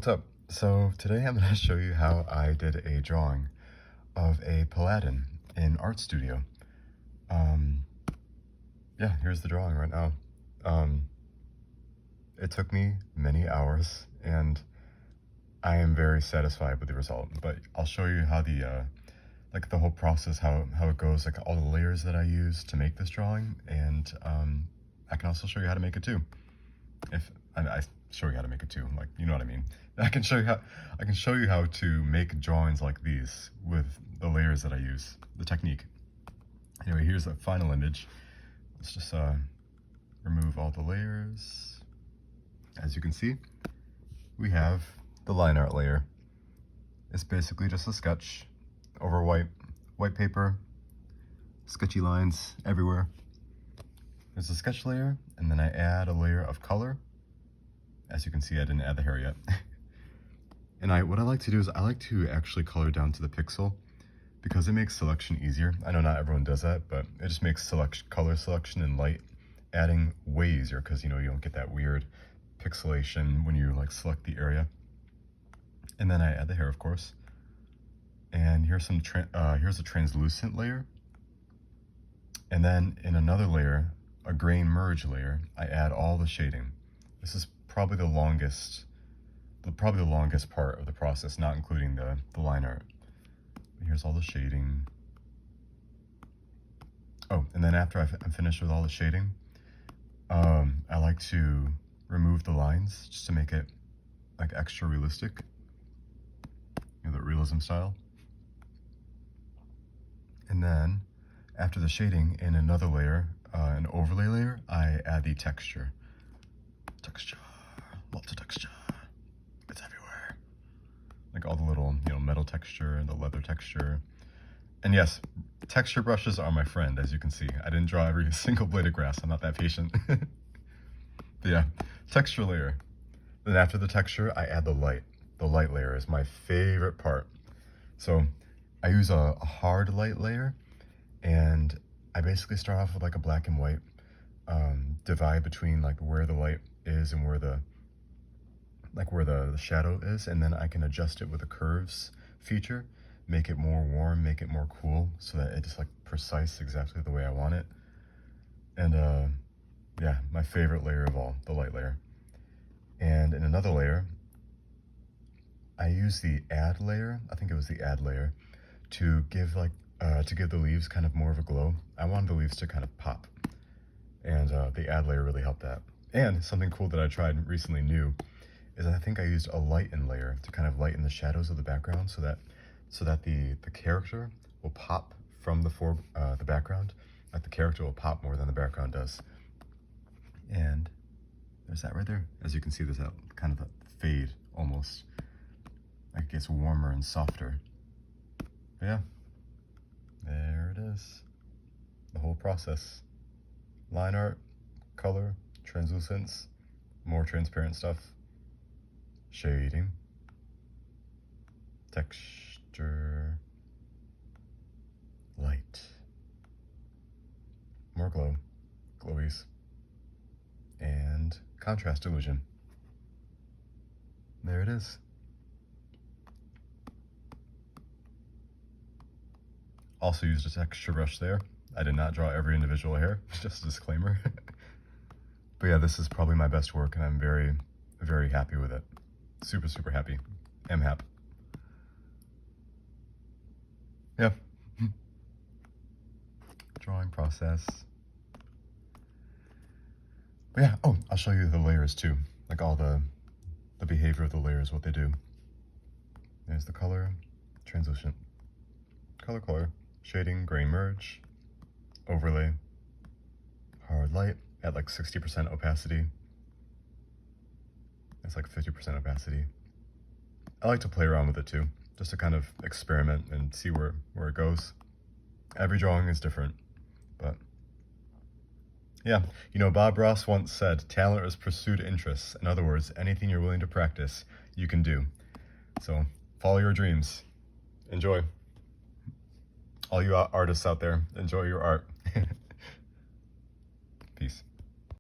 What's up? So today I'm going to show you how I did a drawing of a Paladin in ArtStudio. Yeah, here's the drawing right now. It took me many hours and I am very satisfied with the result, but I'll show you how the whole process, how it goes, like all the layers that I use to make this drawing, and I can also show you how to make it too. If I show you how to make it too, like, you know what I mean. I can show you how to make drawings like these with the layers that I use, the technique. Anyway, here's a final image. Let's just remove all the layers. As you can see, we have the line art layer. It's basically just a sketch over white paper, sketchy lines everywhere. There's a sketch layer, and then I add a layer of color. As you can see, I didn't add the hair yet. And what I like to do is I like to actually color down to the pixel because it makes selection easier. I know not everyone does that, but it just makes color selection and light adding way easier because, you know, you don't get that weird pixelation when you like select the area. And then I add the hair, of course. And here's here's a translucent layer. And then in another layer, a grain merge layer, I add all the shading. This is probably the longest part of the process, not including the line art. Here's all the shading. Oh, and then after I'm finished with all the shading, I like to remove the lines just to make it like extra realistic, you know, the realism style. And then after the shading, in another layer, an overlay layer, I add the texture. Lots of texture. It's everywhere. Like all the little, you know, metal texture and the leather texture. And yes, texture brushes are my friend, as you can see. I didn't draw every single blade of grass. I'm not that patient. But yeah, texture layer. Then after the texture, I add the light. The light layer is my favorite part. So I use a hard light layer, and I basically start off with like a black and white divide between like where the light is and where the shadow is, and then I can adjust it with a curves feature, make it more warm, make it more cool, so that it's like precise exactly the way I want it. And yeah, my favorite layer of all, the light layer. And in another layer, I use the add layer, I think it was the add layer, to give the leaves kind of more of a glow. I wanted the leaves to kind of pop, and the add layer really helped that. And something cool that I tried recently new is I think I used a lighten layer to kind of lighten the shadows of the background so that the character will pop from the background. Like the character will pop more than the background does. And there's that right there. As you can see, there's that kind of a fade almost. Like it gets warmer and softer. But yeah, there it is. The whole process. Line art, color, translucence, more transparent stuff, shading, texture, light, more glowies, and contrast illusion. There it is. Also used a texture brush there. I did not draw every individual hair, just a disclaimer. But yeah, this is probably my best work, and I'm very, very happy with it. Super, super happy. I'm happy. Yeah. Drawing process. But yeah, oh, I'll show you the layers too. Like all the behavior of the layers, what they do. There's the color, translucent, color, shading, grain merge, overlay, hard light at like 60% opacity. It's like 50% opacity. I like to play around with it too, just to kind of experiment and see where it goes. Every drawing is different, but yeah. You know, Bob Ross once said, talent is pursued interests. In other words, anything you're willing to practice, you can do. So follow your dreams. Enjoy. All you artists out there, enjoy your art. Peace.